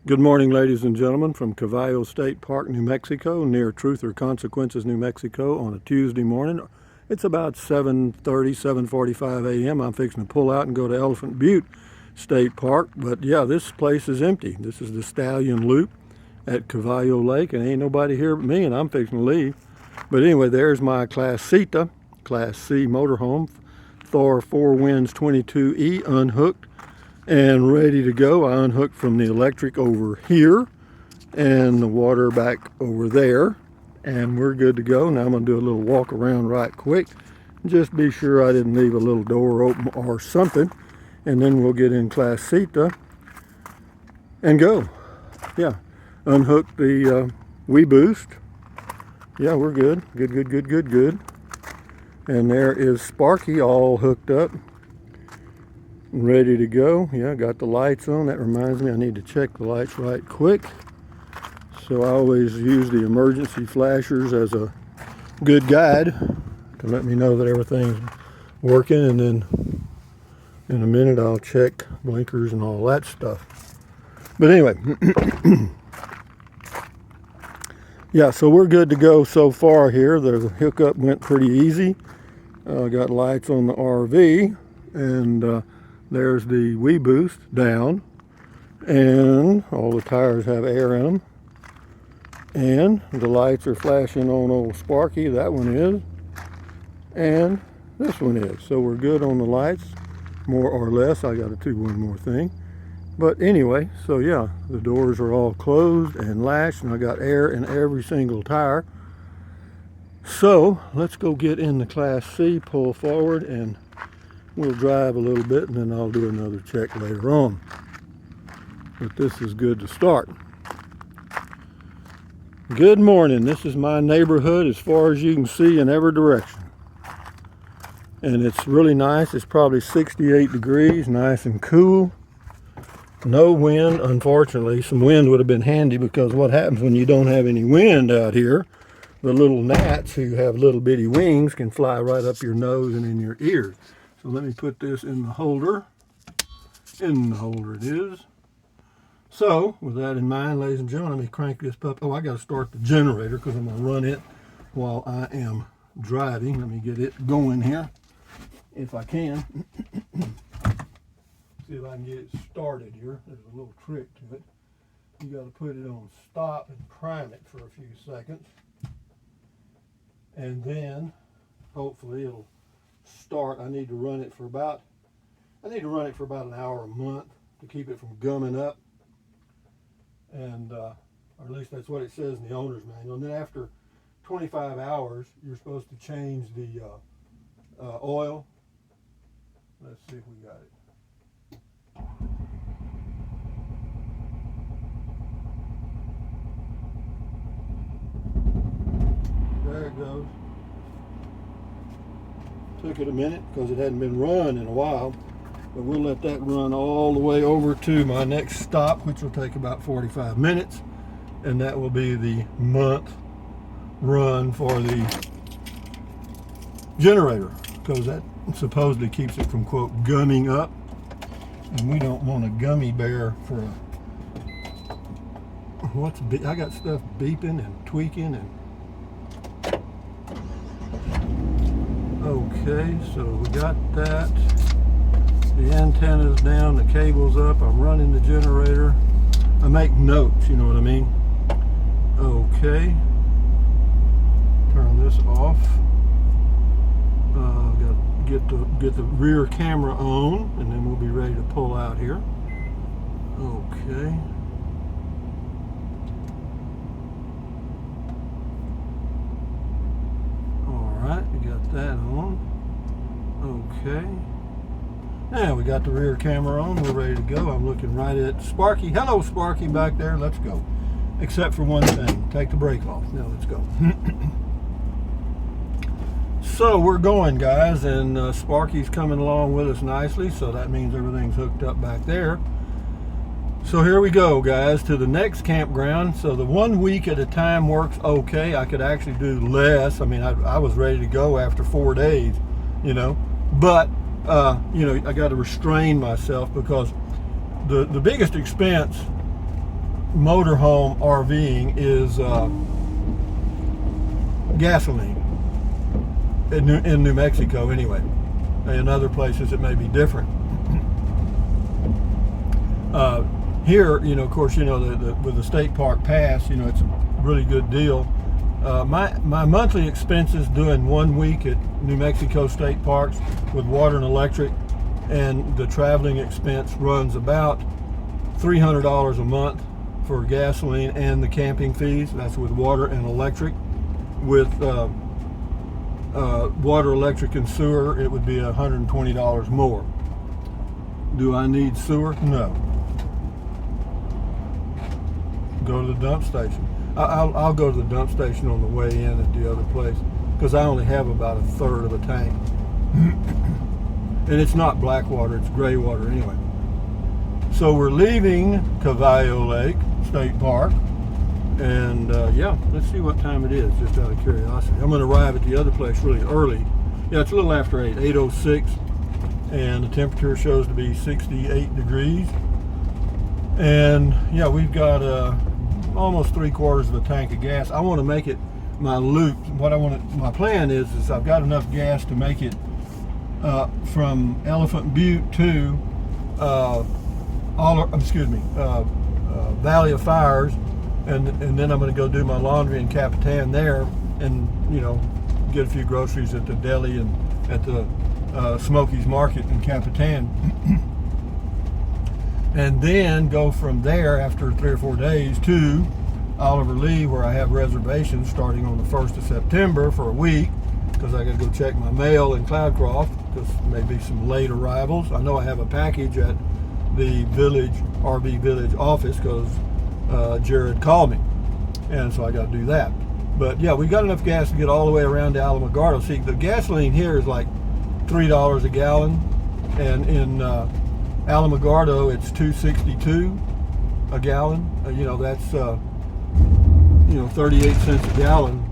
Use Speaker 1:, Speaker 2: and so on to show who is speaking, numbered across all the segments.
Speaker 1: Good morning, ladies and gentlemen, from Cavallo State Park, New Mexico, near Truth or Consequences, New Mexico, on a Tuesday morning. It's about 7:30, 7:45 a.m. I'm fixing to pull out and go to Elephant Butte State Park. But yeah, this place is empty. This is the Stallion Loop at Cavallo Lake, and ain't nobody here but me, and I'm fixing to leave. But anyway, there's my Class Cita, Class C motorhome, Thor 4 Winds 22E, unhooked and ready to go. I unhooked from the electric over here and the water back over there, and we're good to go. Now I'm going to do a little walk around right quick, just be sure I didn't leave a little door open or something, and then we'll get in Class Cita and go. Yeah, unhook the WeBoost. Yeah, we're good. Good. And there is Sparky all hooked up, ready to go. Yeah, got the lights on. That reminds me, I need to check the lights right quick. So I always use the emergency flashers as a good guide to let me know that everything's working, and then in a minute I'll check blinkers and all that stuff. But anyway, yeah, so we're good to go so far here. The hookup went pretty easy. Got lights on the RV, and there's the WeBoost down, and all the tires have air in them, and the lights are flashing on old Sparky. That one is, and this one is. So we're good on the lights, more or less. I got to do one more thing, but anyway, so yeah, the doors are all closed and latched, and I got air in every single tire. So let's go get in the Class C, pull forward, and we'll drive a little bit, and then I'll do another check later on. But this is good to start. Good morning. This is my neighborhood as far as you can see in every direction. And it's really nice. It's probably 68 degrees, nice and cool. No wind, unfortunately. Some wind would have been handy, because what happens when you don't have any wind out here, the little gnats who have little bitty wings can fly right up your nose and in your ears. So let me put this in the holder. In the holder it is. So with that in mind, ladies and gentlemen, let me crank this pup. Oh, I got to start the generator because I'm going to run it while I am driving. Let me get it going here if I can. See if I can get it started here. There's a little trick to it. You got to put it on stop and prime it for a few seconds. And then hopefully it'll start. I need to run it for about an hour a month to keep it from gumming up, and or at least that's what it says in the owner's manual. And then after 25 hours you're supposed to change the oil. Let's see if we got it. There it goes. Took it a minute because it hadn't been run in a while, but we'll let that run all the way over to my next stop, which will take about 45 minutes, and that will be the month run for the generator, because that supposedly keeps it from, quote, gumming up, and we don't want a gummy bear for a, I got stuff beeping and tweaking and okay, so we got that. The antenna's down, the cable's up. I'm running the generator. I make notes, you know what I mean? Okay. Turn this off. Got to get the rear camera on, and then we'll be ready to pull out here. Okay. Alright, we got that on. Okay. Now we got the rear camera on. We're ready to go. I'm looking right at Sparky. Hello, Sparky, back there. Let's go. Except for one thing. Take the brake off. Now let's go. So we're going, guys, and Sparky's coming along with us nicely, so that means everything's hooked up back there. So here we go, guys, to the next campground. So the 1 week at a time works okay. I could actually do less. I mean, I was ready to go after 4 days, you know, but you know, I got to restrain myself, because the biggest expense motorhome RVing is gasoline in New Mexico anyway. In other places it may be different. Here, you know, of course, you know, with the state park pass, you know, it's a really good deal. My monthly expenses doing 1 week at New Mexico state parks with water and electric, and the traveling expense runs about $300 a month for gasoline and the camping fees. That's with water and electric. With water, electric, and sewer, it would be $120 more. Do I need sewer? No. Go to the dump station. I'll go to the dump station on the way in at the other place, because I only have about a third of a tank. And it's not black water, it's gray water anyway. So we're leaving Cavallo Lake State Park, and yeah, let's see what time it is, just out of curiosity. I'm going to arrive at the other place really early. Yeah, it's a little after 8, 8:06, and the temperature shows to be 68 degrees. And yeah, we've got almost 3/4 of a tank of gas. I want to make it my loop. My plan is I've got enough gas to make it from Elephant Butte to Valley of Fires, and then I'm going to go do my laundry in Capitan there, and you know, get a few groceries at the deli and at the Smokies Market in Capitan. And then go from there after 3 or 4 days to Oliver Lee, where I have reservations starting on the 1st of September for a week, because I got to go check my mail in Cloudcroft, because maybe some late arrivals. I know I have a package at the RV Village office, because Jared called me, and so I got to do that. But yeah, we got enough gas to get all the way around to Alamogordo. See, the gasoline here is like $3 a gallon, and in Alamogordo it's $2.62 a gallon. You know, that's 38 cents a gallon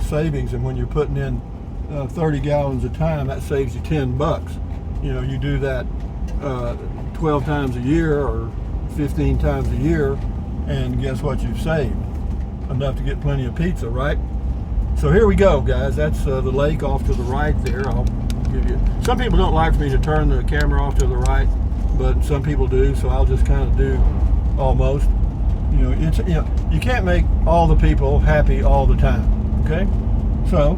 Speaker 1: savings, and when you're putting in 30 gallons a time, that saves you $10. You know, you do that 12 times a year or 15 times a year, and guess what you've saved? Enough to get plenty of pizza, right? So here we go, guys. That's the lake off to the right there. I'll give you. Some people don't like for me to turn the camera off to the right, but some people do, so I'll just kind of do almost. You know, you can't make all the people happy all the time. Okay, so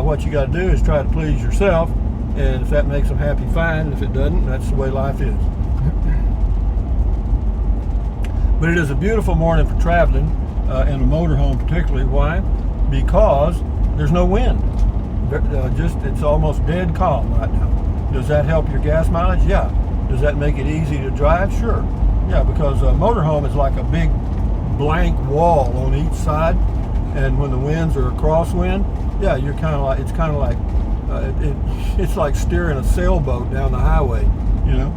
Speaker 1: what you got to do is try to please yourself, and if that makes them happy, fine. And if it doesn't, that's the way life is. But it is a beautiful morning for traveling, in a motorhome particularly. Why? Because there's no wind. It's almost dead calm right now. Does that help your gas mileage? Yeah. Does that make it easy to drive? Sure. Yeah, because a motorhome is like a big blank wall on each side, and when the winds are a crosswind, yeah, you're kind of like it's like steering a sailboat down the highway, you know.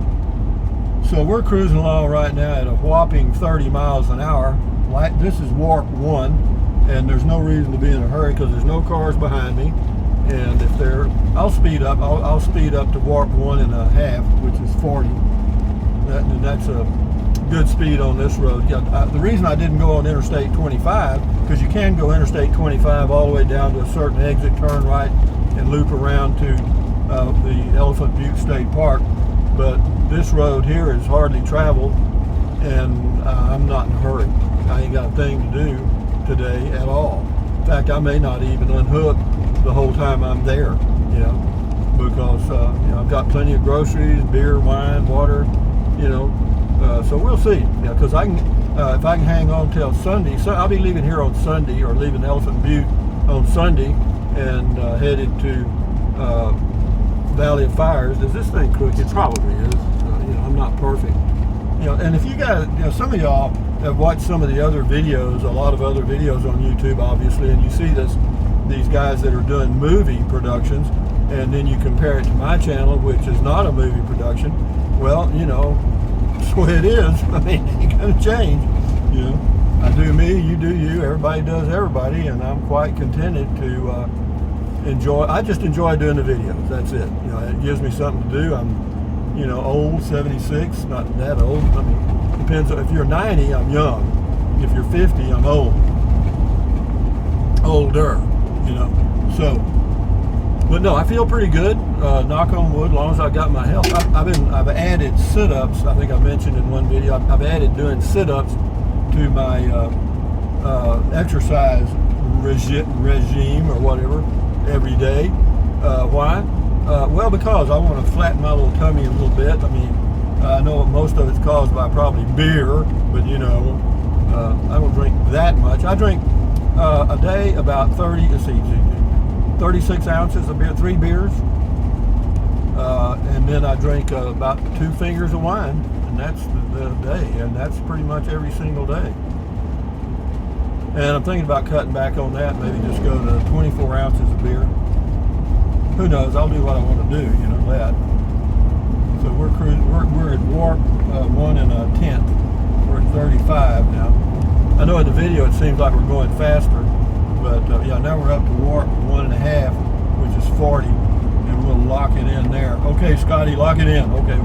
Speaker 1: So we're cruising along right now at a whopping 30 miles an hour. This is Warp 1, and there's no reason to be in a hurry because there's no cars behind me. And if I'll speed up. I'll speed up to Warp 1.5, which is 40. That's a good speed on this road. The reason I didn't go on Interstate 25, because you can go Interstate 25 all the way down to a certain exit, turn right, and loop around to the Elephant Butte State Park. But this road here is hardly traveled, and I'm not in a hurry. I ain't got a thing to do today at all. In fact, I may not even unhook the whole time I'm there, you know, because I've got plenty of groceries, beer, wine, water, you know. So we'll see. Yeah, because I can, if I can hang on till Sunday. So I'll be leaving here on Sunday, or leaving Elephant Butte on Sunday, and headed to Valley of Fires. Is this thing crooked? It probably is. I'm not perfect. And if you guys, some of y'all have watched some of the other videos, a lot of other videos on YouTube, obviously, and you see these guys that are doing movie productions, and then you compare it to my channel, which is not a movie production. Well, it's the way it is. I mean, it ain't gonna change. I do me, you do you, everybody does everybody, and I'm quite contented to enjoy. I just enjoy doing the videos. That's it. It gives me something to do. I'm old, 76, not that old. I mean, depends. If you're 90, I'm young. if you're 50, I'm old. Older, you know. So, but no, I feel pretty good. Knock on wood, as long as I got my health. I've added sit-ups. I think I mentioned in one video. I've added doing sit-ups to my exercise regime or whatever every day. Why? Well, because I want to flatten my little tummy a little bit. I mean, I know most of it's caused by probably beer, but you know, I don't drink that much. I drink a day about 36 ounces of beer, 3 beers, and then I drink about 2 fingers of wine, and that's the day, and that's pretty much every single day. And I'm thinking about cutting back on that, maybe just go to 24 ounces of beer. Who knows? I'll do what I want to do, you know that. So we're cruising. We're at warp 1 1/10. We're at 35 now. I know in the video it seems like we're going faster, but yeah, now we're up to warp 1.5, which is 40, and we'll lock it in there. Okay, Scotty, lock it in. Okay.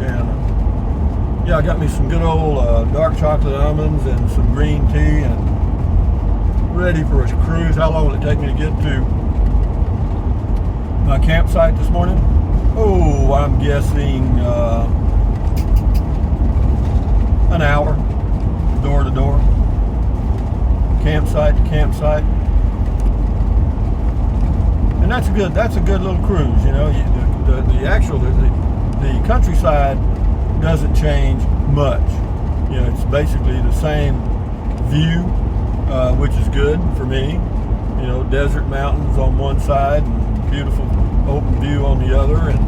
Speaker 1: And yeah, I got me some good old dark chocolate almonds and some green tea, and ready for a cruise. How long will it take me to get to my campsite this morning? Oh, I'm guessing an hour, door to door, campsite to campsite, and that's a good little cruise. You know, the countryside doesn't change much. You know, it's basically the same view, which is good for me. You know, desert mountains on one side and beautiful open view on the other, and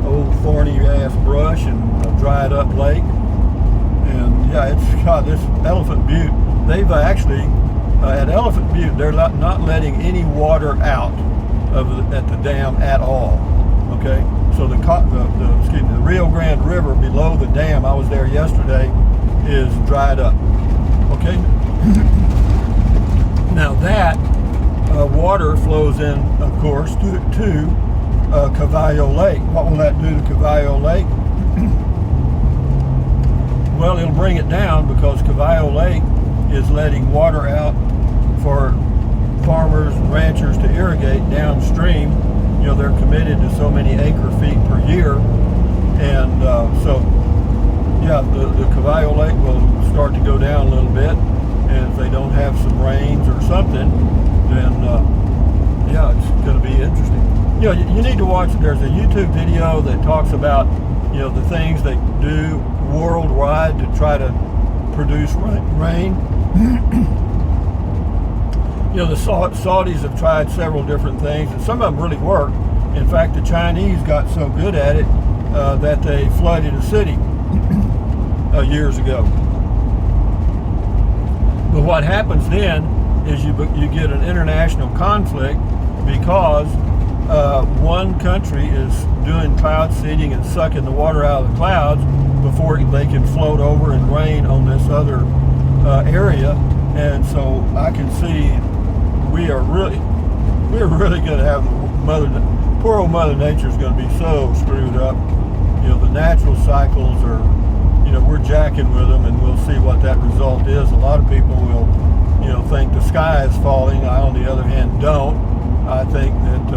Speaker 1: old thorny ass brush and a dried up lake. And yeah, it's got this Elephant Butte. They've actually at Elephant Butte, they're not letting any water out at the dam at all. Okay, so the Rio Grande River below the dam, I was there yesterday, is dried up. Okay, now that water flows in, of course, to Cavallo Lake. What will that do to Cavallo Lake? Well, it'll bring it down, because Cavallo Lake is letting water out for farmers and ranchers to irrigate downstream. You know, they're committed to so many acre feet per year, and so yeah, the Cavallo Lake will start to go down a little bit, and if they don't have some rains or something, then yeah, it's going to be interesting. You know, you need to watch. There's a YouTube video that talks about, you know, the things they do worldwide to try to produce rain. You know, the Saudis have tried several different things, and some of them really work. In fact, the Chinese got so good at it that they flooded a city years ago. But what happens then is you get an international conflict, because one country is doing cloud seeding and sucking the water out of the clouds before they can float over and rain on this other area. And so I can see we're really going to have poor old Mother Nature is going to be so screwed up. You know, the natural cycles are, you know, we're jacking with them, and we'll see what that result is. A lot of people will, you know, think the sky is falling. I, on the other hand, don't. I think that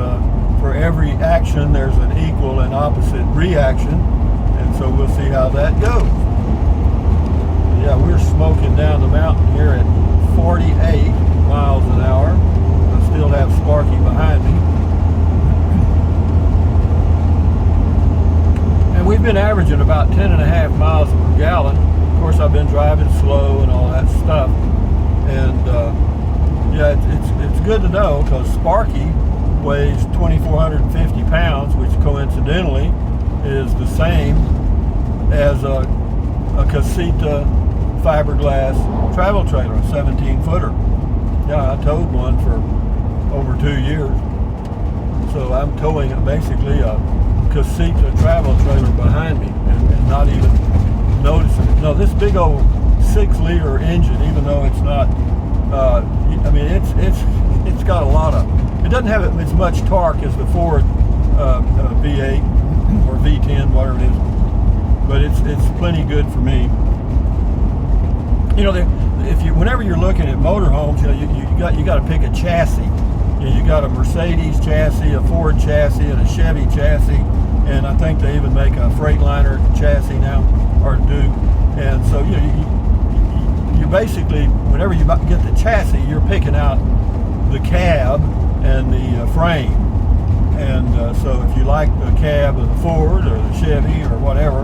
Speaker 1: for every action, there's an equal and opposite reaction, and so we'll see how that goes. Yeah, we're smoking down the mountain here at 48 miles an hour. I still have Sparky behind me. And we've been averaging about 10.5 miles per gallon. Of course, I've been driving slow and all that stuff. And yeah, it's good to know, because Sparky weighs 2,450 pounds, which coincidentally is the same as a Casita fiberglass travel trailer, a 17-footer. Yeah, I towed one for over 2 years. So I'm towing basically a Casita travel trailer behind me and not even noticing it. No, this big old 6-liter engine, even though it's not, I mean, it's got a lot of, it doesn't have as much torque as the Ford V8 or V10, whatever it is, but it's plenty good for me. You know, whenever you're looking at motorhomes, you got to pick a chassis. You got a Mercedes chassis, a Ford chassis, and a Chevy chassis, and I think they even make a Freightliner chassis now, or do. And so you basically, whenever you get the chassis, you're picking out the cab and the frame. And so if you like the cab of the Ford or the Chevy or whatever,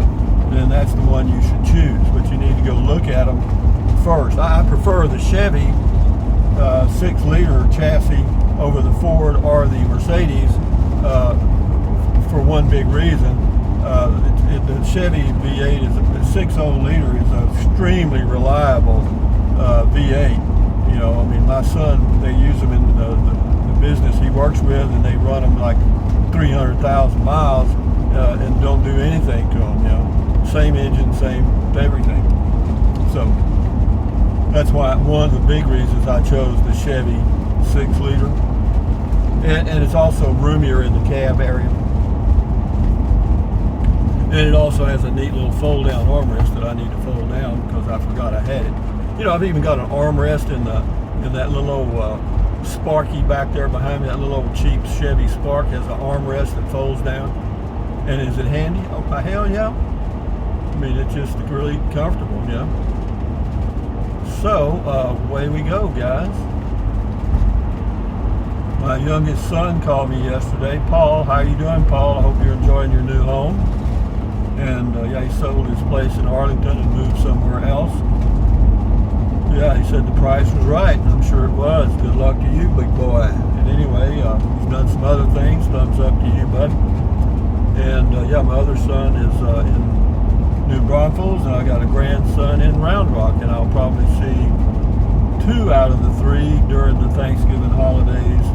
Speaker 1: then that's the one you should choose. But you need to go look at them first. I prefer the Chevy 6-liter chassis over the Ford or the Mercedes for one big reason. The Chevy V8 is a 6.0 liter is an extremely reliable V8. I mean, my son, they use them in the business he works with, and they run them like 300,000 miles and don't do anything to them. Same engine, same everything. So that's why one of the big reasons I chose the Chevy 6-liter, and it's also roomier in the cab area. And it also has a neat little fold-down armrest that I need to fold down because I forgot I had it. I've even got an armrest in that little old Sparky back there behind me. That little old cheap Chevy Spark has an armrest that folds down. And is it handy? Oh, hell yeah. I mean, it's just really comfortable, yeah. So, away we go, guys. My youngest son called me yesterday. Paul, how you doing, Paul? I hope you're enjoying your new home. And yeah, he sold his place in Arlington and moved somewhere else. Yeah, he said the price was right. I'm sure it was. Good luck to you, big boy. And anyway, he's done some other things. Thumbs up to you, bud. And yeah, my other son is in New Braunfels, and I got a grandson in Round Rock, and I'll probably see 2 out of the 3 during the Thanksgiving holidays,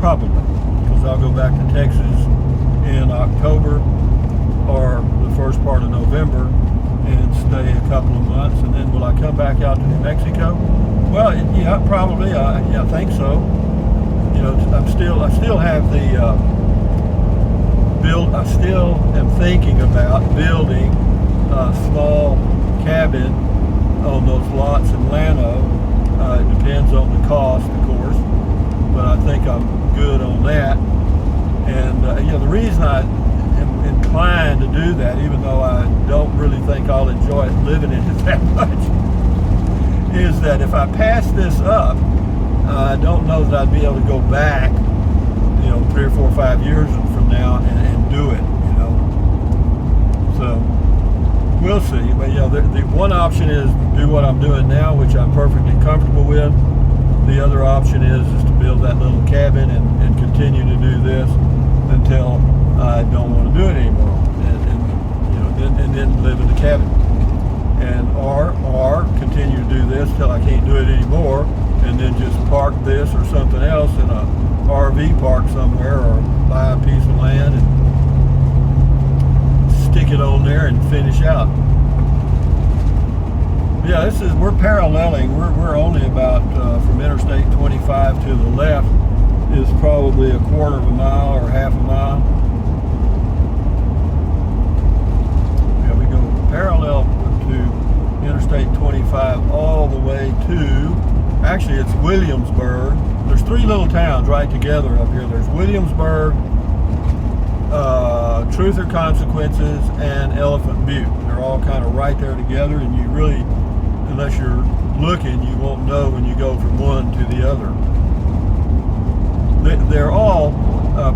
Speaker 1: probably, because I'll go back to Texas in October or the first part of November and stay a couple of months. And then will I come back out to New Mexico? Well, yeah, probably. Yeah, I think so. I still have the I still am thinking about building a small cabin on those lots in Llano. It depends on the cost, of course, but I think I'm good on that. And the reason I am inclined to do that, even though I don't really think I'll enjoy living in it that much, is that if I pass this up, I don't know that I'd be able to go back, 3 or 4 or 5 years from now and do it, So we'll see. But the one option is do what I'm doing now, which I'm perfectly comfortable with. The other option is to build that little cabin and continue to do this until I don't want to do it anymore, and then live in the cabin, and or continue to do this till I can't do it anymore, and then just park this or something else in a RV park somewhere, or buy a piece of land and stick it on there and finish out. Yeah, we're paralleling. We're only about from Interstate 25 to the left is probably a quarter of a mile or half a mile. Yeah, we go parallel to Interstate 25 all the way to, actually it's Williamsburg. There's 3 little towns right together up here. There's Williamsburg, Truth or Consequences, and Elephant Butte. They're all kind of right there together, and you really, unless you're looking, you won't know when you go from one to the other. They're all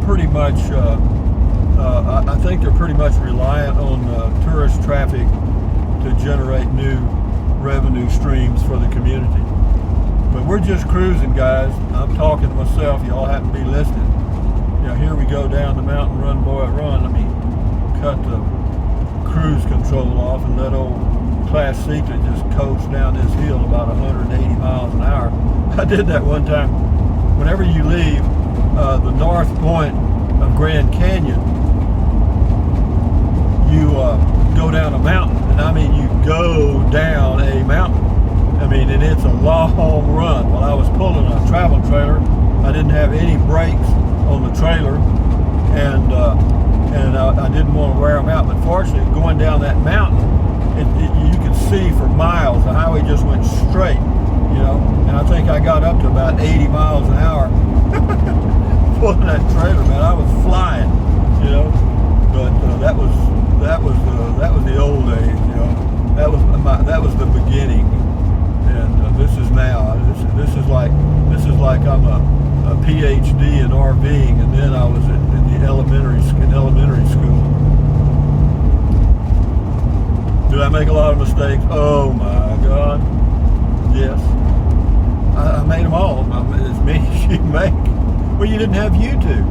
Speaker 1: pretty much, I think they're pretty much reliant on tourist traffic to generate new revenue streams for the community. But we're just cruising, guys. I'm talking to myself. Y'all happen to be listening. Here we go down the mountain. Run, boy, run. Let me cut the cruise control off and let old Class Secret just coast down this hill about 180 miles an hour. I did that one time. Whenever you leave the north point of Grand Canyon, you go down a mountain. And I mean, you go down a mountain. I mean, and it's a long run. While I was pulling a travel trailer, I didn't have any brakes on the trailer, and I didn't want to wear them out. But fortunately, going down that mountain, you can see for miles. The highway just went straight, you know, and I think I got up to about 80 miles an hour pulling that trailer, man. I was flying, you know, but that was the old days, you know. That was the beginning, and this is now. This is like I'm a PhD in RVing, and then I was in elementary school. Did I make a lot of mistakes? Oh my God, yes. I made them all. As many as you make. Well, you didn't have YouTube.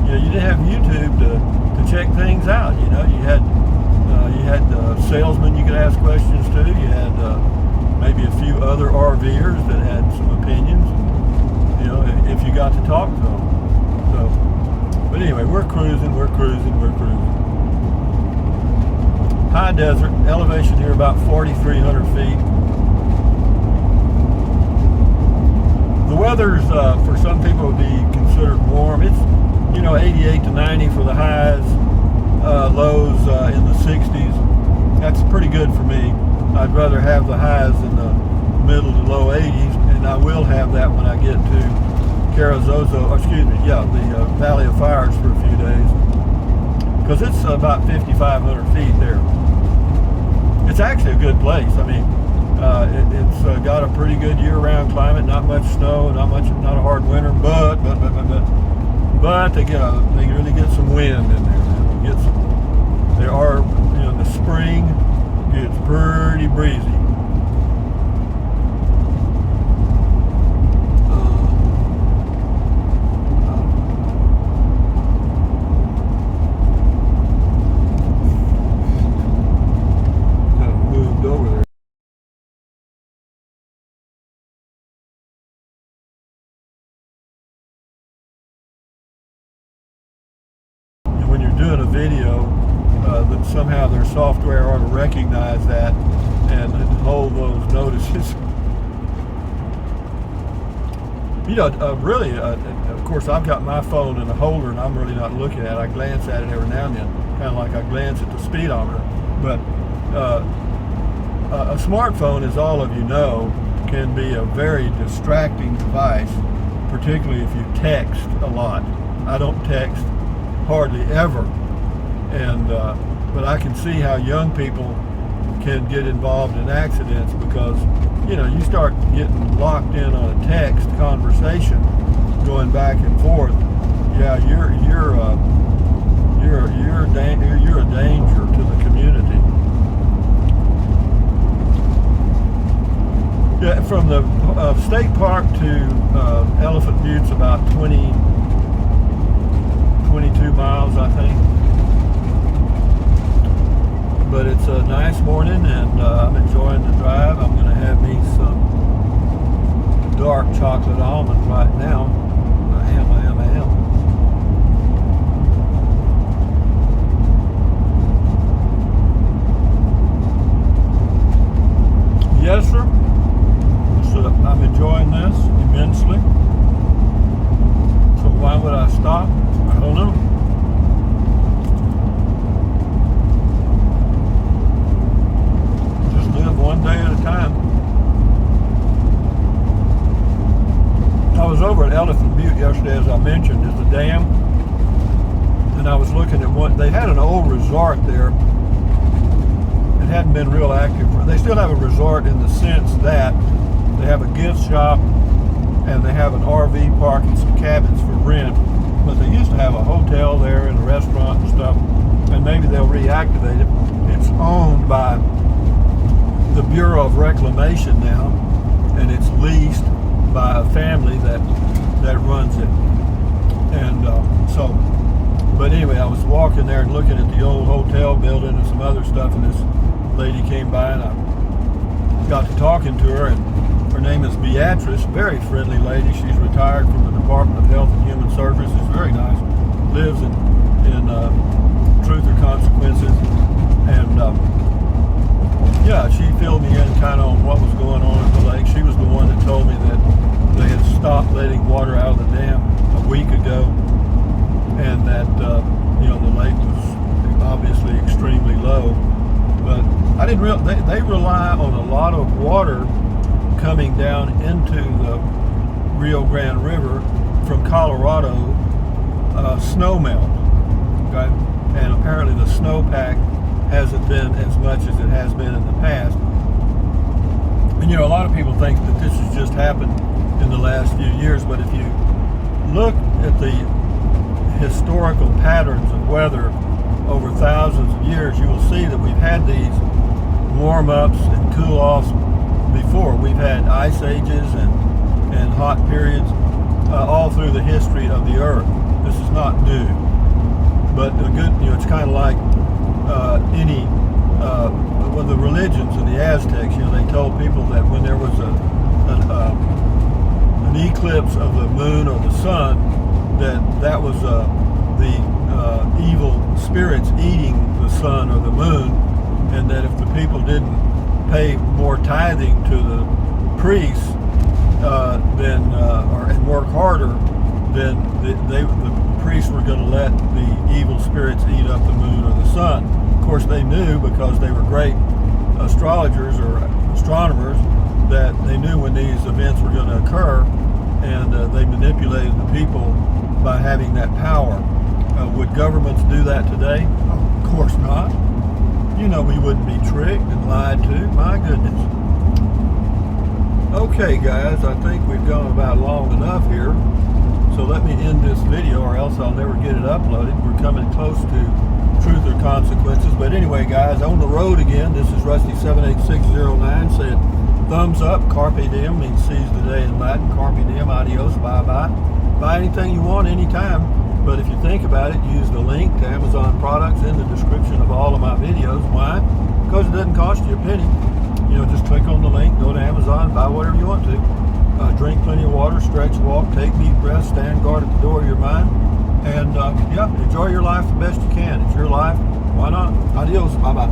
Speaker 1: You know, you didn't have YouTube to check things out. You know, you had salesmen you could ask questions to. You had maybe a few other RVers that had some opinions. You know, if you got to talk to them. So, but anyway, we're cruising. High desert, elevation here about 4,300 feet. The weather's, for some people, would be considered warm. It's, you know, 88 to 90 for the highs, lows in the 60s. That's pretty good for me. I'd rather have the highs in the middle to low 80s, and I will have that when I get to Carrizozo, the Valley of Fires for a few days, because it's about 5,500 feet there. It's actually a good place. I mean, it's got a pretty good year-round climate. Not much snow, not a hard winter, but they really get some wind in there. There are, you know, in the spring it's pretty breezy. Moved over there. When you're doing a video, that somehow their software ought to recognize that and hold those notices. You know, really, of course, I've got my phone in a holder and I'm really not looking at it. I glance at it every now and then, kind of like I glance at the speedometer. But a smartphone, as all of you know, can be a very distracting device, particularly if you text a lot. I don't text hardly ever, and but I can see how young people can get involved in accidents because, you know, you start getting locked in on a text conversation, going back and forth. Yeah, you're a danger to the community. Yeah, from the state park to Elephant Butte's about 22 miles, I think. But it's a nice morning, and I'm enjoying the drive. I'm going to have me some dark chocolate almond right now. I am. Yes, sir. So I'm enjoying this immensely. So why would I stop? I don't know. One day at a time. I was over at Elephant Butte yesterday, as I mentioned, is the dam, and I was looking at one. They had an old resort there. It hadn't been real active. They still have a resort in the sense that they have a gift shop and they have an RV park and some cabins for rent. But they used to have a hotel there and a restaurant and stuff, and maybe they'll reactivate it. It's owned by the Bureau of Reclamation now, and it's leased by a family that runs it. And but anyway, I was walking there and looking at the old hotel building and some other stuff, and this lady came by, and I got to talking to her, and her name is Beatrice, very friendly lady. She's retired from the Department of Health and Human Services, very nice, lives in Truth or Consequences, and yeah, she filled me in kind of on what was going on at the lake. She was the one that told me that they had stopped letting water out of the dam a week ago, and that you know, the lake was obviously extremely low. But I didn't realize they rely on a lot of water coming down into the Rio Grande River from Colorado, snow melt. Okay, and apparently the snowpack hasn't been as much as it has been in the past. And a lot of people think that this has just happened in the last few years, but if you look at the historical patterns of weather over thousands of years, you will see that we've had these warm-ups and cool-offs before. We've had ice ages and hot periods all through the history of the earth. This is not new, but it's kind of like when the religions of the Aztecs, they told people that when there was an eclipse of the moon or the sun, that was the evil spirits eating the sun or the moon, and that if the people didn't pay more tithing to the priests and work harder, then the priests were going to let the evil spirits eat up the moon or the sun. Of course, they knew, because they were great astrologers or astronomers, that they knew when these events were going to occur, and they manipulated the people by having that power. Would governments do that today? Of course not. We wouldn't be tricked and lied to. My goodness. Okay, guys, I think we've gone about long enough here. So let me end this video, or else I'll never get it uploaded. We're coming close to Truth or Consequences. But anyway, guys, on the road again. This is Rusty78609 saying thumbs up. Carpe diem means seize the day in Latin. Carpe diem, adios, bye-bye. Buy anything you want anytime. But if you think about it, use the link to Amazon products in the description of all of my videos. Why? Because it doesn't cost you a penny. Just click on the link, go to Amazon, buy whatever you want to. Drink plenty of water, stretch, walk, take deep breaths, stand guard at the door of your mind. And enjoy your life the best you can. It's your life. Why not? Adios. Bye-bye.